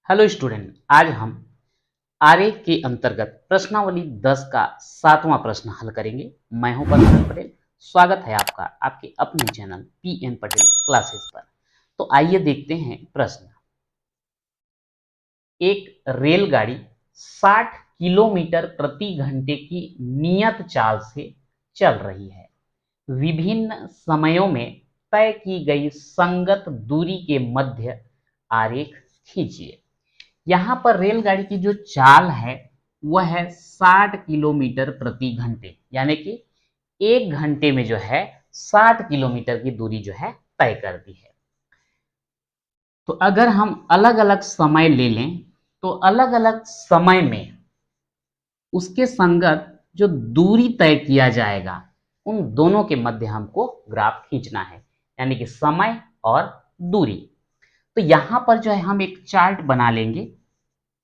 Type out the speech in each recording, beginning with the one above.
Hello student, आज हम आरेख के अंतर्गत प्रश्नावली 10 का 7वां प्रश्न हल करेंगे। मैं हूं परमानंद पटेल। स्वागत है आपका आपके अपने चैनल पीएन पटेल क्लासेस पर। तो आइए देखते हैं प्रश्न। एक रेलगाड़ी 60 किलोमीटर प्रति घंटे की नियत चाल से चल रही है। विभिन्न समयों में तय की गई संगत दूरी के मध्य आरेख खींचिए। यहाँ पर रेलगाड़ी की जो चाल है वह है 60 किलोमीटर प्रति घंटे, यानी कि एक घंटे में जो है 60 किलोमीटर की दूरी जो है तय करती है। तो अगर हम अलग अलग समय ले लें तो अलग अलग समय में उसके संगत जो दूरी तय किया जाएगा उन दोनों के मध्य हमको ग्राफ खींचना है, यानी कि समय और दूरी। तो यहाँ पर जो है हम एक चार्ट बना लेंगे।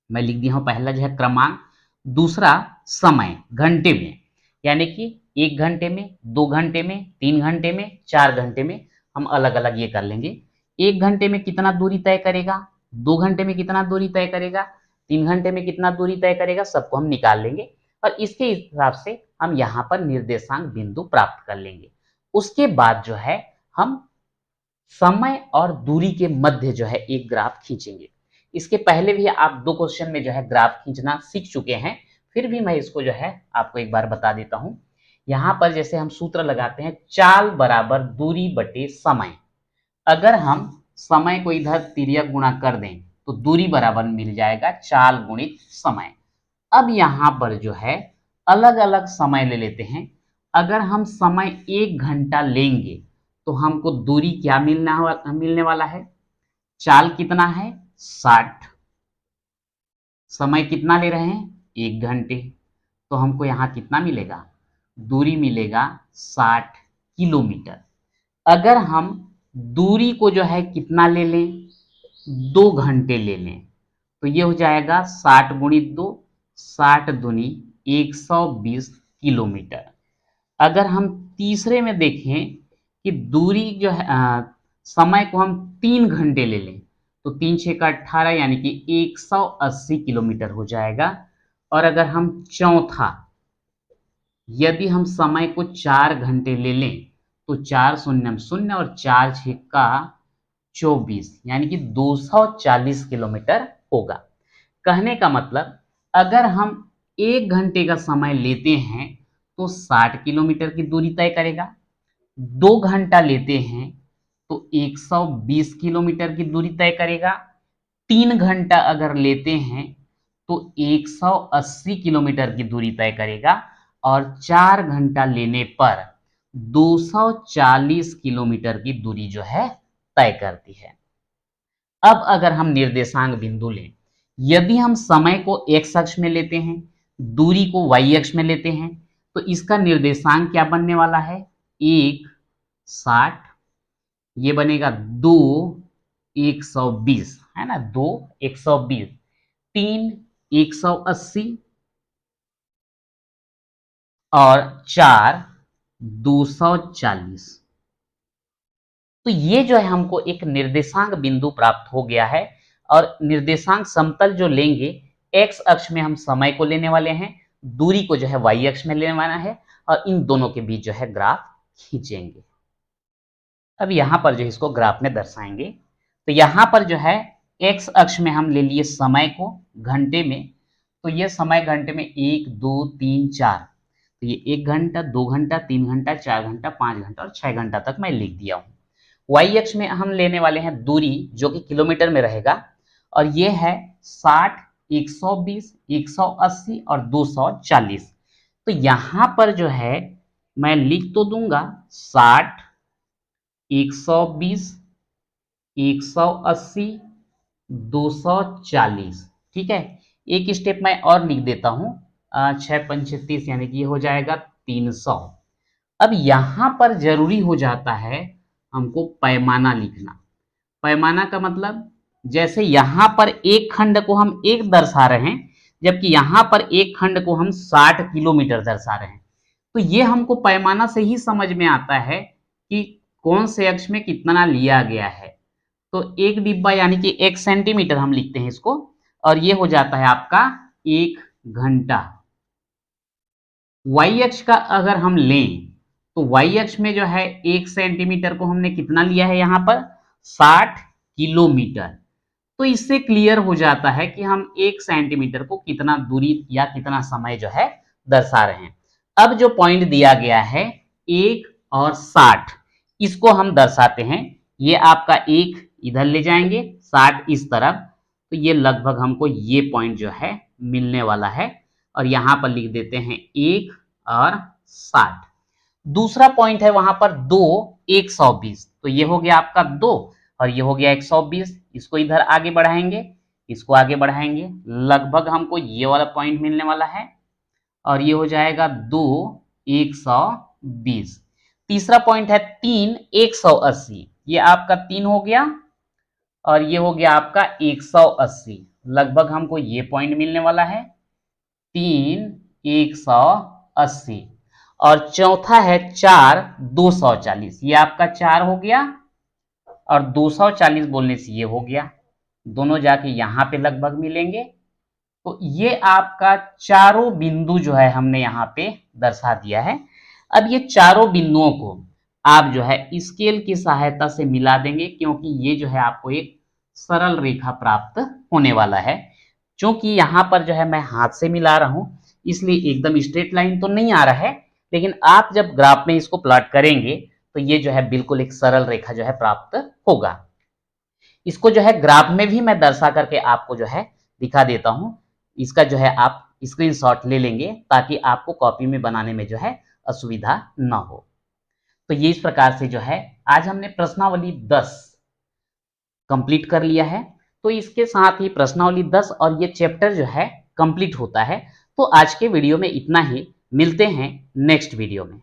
मैं लिख दिया हूं, पहला जो है क्रमांक, दूसरा समय घंटे में, यानी कि 1 घंटे में, 2 घंटे में, 3 घंटे में, 4 घंटे में हम अलग अलग ये कर लेंगे। 1 घंटे में कितना दूरी तय करेगा, 2 घंटे में कितना दूरी तय करेगा, 3 घंटे में कितना दूरी तय करेगा, सबको हम निकाल लेंगे और इसके हिसाब से हम यहाँ पर निर्देशांक बिंदु प्राप्त कर लेंगे। उसके बाद जो है हम समय और दूरी के मध्य जो है एक ग्राफ खींचेंगे। इसके पहले भी आप 2 क्वेश्चन में जो है ग्राफ खींचना सीख चुके हैं, फिर भी मैं इसको जो है आपको एक बार बता देता हूं। यहां पर जैसे हम सूत्र लगाते हैं, चाल बराबर दूरी बटे समय। अगर हम समय को इधर तिर्यक गुणा कर दें तो दूरी बराबर मिल जाएगा चाल गुणित समय। अब यहां पर जो है अलग अलग समय ले लेते हैं। अगर हम समय 1 घंटा लेंगे तो हमको दूरी क्या मिलने वाला है, चाल कितना है 60, समय कितना ले रहे हैं 1 घंटे, तो हमको यहाँ कितना मिलेगा, दूरी मिलेगा 60 किलोमीटर। अगर हम दूरी को जो है कितना ले लें, 2 घंटे ले लें, तो ये हो जाएगा 60 गुणित 2, 60 दूनी 120 किलोमीटर। अगर हम तीसरे में देखें कि दूरी जो है समय को हम 3 घंटे ले लें तो 3 6 का 18, यानी कि 180 किलोमीटर हो जाएगा। और अगर हम चौथा, यदि हम समय को 4 घंटे ले लें तो 4 शून्य शून्य और 4 6 का 24, यानी कि 240 किलोमीटर होगा। कहने का मतलब अगर हम 1 घंटे का समय लेते हैं तो 60 किलोमीटर की दूरी तय करेगा, 2 घंटा लेते हैं तो 120 किलोमीटर की दूरी तय करेगा, 3 घंटा अगर लेते हैं तो 180 किलोमीटर की दूरी तय करेगा और 4 घंटा लेने पर 240 किलोमीटर की दूरी जो है तय करती है। अब अगर हम निर्देशांक बिंदु लें, यदि हम समय को x अक्ष में लेते हैं, दूरी को y अक्ष में लेते हैं, तो इसका निर्देशांक क्या बनने वाला है, 1 60, ये बनेगा 2 120, है ना, 2 120, 3 180 और 4 240। तो ये जो है हमको एक निर्देशांक बिंदु प्राप्त हो गया है। और निर्देशांक समतल जो लेंगे, x अक्ष में हम समय को लेने वाले हैं, दूरी को जो है y अक्ष में लेने वाला है और इन दोनों के बीच जो है ग्राफ खींचेंगे। अब यहाँ पर जो इसको ग्राफ में दर्शाएंगे, तो यहाँ पर जो है x अक्ष में हम ले लिए समय को घंटे में, तो ये समय घंटे में 1 2 3 4, तो ये 1 घंटा 2 घंटा 3 घंटा 4 घंटा 5 घंटा और 6 घंटा तक मैं लिख दिया हूँ। y अक्ष में हम लेने वाले हैं दूरी, जो कि किलोमीटर में रहेगा, और ये है 60 120 180 और 240। तो यहाँ पर जो है मैं लिख तो दूंगा 60 120 180 240, ठीक है। एक स्टेप मैं और लिख देता हूं, 6 5 36, यानी कि ये हो जाएगा 300। अब यहां पर जरूरी हो जाता है हमको पैमाना लिखना। पैमाना का मतलब, जैसे यहां पर एक खंड को हम 1 दर्शा रहे हैं, जबकि यहां पर एक खंड को हम 60 किलोमीटर दर्शा रहे हैं, तो ये हमको पैमाना से ही समझ में आता है कि कौन से अक्ष में कितना लिया गया है। तो 1 डिब्बा यानी कि 1 सेंटीमीटर हम लिखते हैं इसको, और ये हो जाता है आपका 1 घंटा। वाई अक्ष का अगर हम लें तो वाई अक्ष में जो है 1 सेंटीमीटर को हमने कितना लिया है यहाँ पर 60 किलोमीटर। तो इससे क्लियर हो जाता है कि हम 1 सेंटीमीटर को कितना दूरी या कितना समय जो है दर्शा रहे हैं। अब जो पॉइंट दिया गया है 1 और 60, इसको हम दर्शाते हैं। ये आपका 1 इधर ले जाएंगे, 60 इस तरफ, तो ये लगभग हमको ये पॉइंट जो है मिलने वाला है और यहाँ पर लिख देते हैं 1 और 60। दूसरा पॉइंट है वहां पर 2 120, तो ये हो गया आपका 2 और ये हो गया 120। इसको इधर आगे बढ़ाएंगे, इसको आगे बढ़ाएंगे, लगभग हमको ये वाला पॉइंट मिलने वाला है और ये हो जाएगा 2 120। तीसरा पॉइंट है 3 180, ये आपका 3 हो गया और ये हो गया आपका 180, लगभग हमको ये पॉइंट मिलने वाला है 3 180। और चौथा है 4 240, ये आपका 4 हो गया और 240 बोलने से ये हो गया, दोनों जाके यहां पे लगभग मिलेंगे। तो ये आपका चारों बिंदु जो है हमने यहाँ पे दर्शा दिया है। अब ये चारों बिंदुओं को आप जो है स्केल की सहायता से मिला देंगे, क्योंकि ये जो है आपको एक सरल रेखा प्राप्त होने वाला है। क्योंकि यहाँ पर जो है मैं हाथ से मिला रहा हूं, इसलिए एकदम स्ट्रेट लाइन तो नहीं आ रहा है, लेकिन आप जब ग्राफ में इसको प्लॉट करेंगे तो ये जो है बिल्कुल एक सरल रेखा जो है प्राप्त होगा। इसको जो है ग्राफ में भी मैं दर्शा करके आपको जो है दिखा देता हूं। इसका जो है आप स्क्रीनशॉट ले लेंगे ताकि आपको कॉपी में बनाने में जो है असुविधा ना हो। तो ये इस प्रकार से जो है आज हमने प्रश्नावली 10 कंप्लीट कर लिया है। तो इसके साथ ही प्रश्नावली 10 और ये चैप्टर जो है कंप्लीट होता है। तो आज के वीडियो में इतना ही, मिलते हैं नेक्स्ट वीडियो में।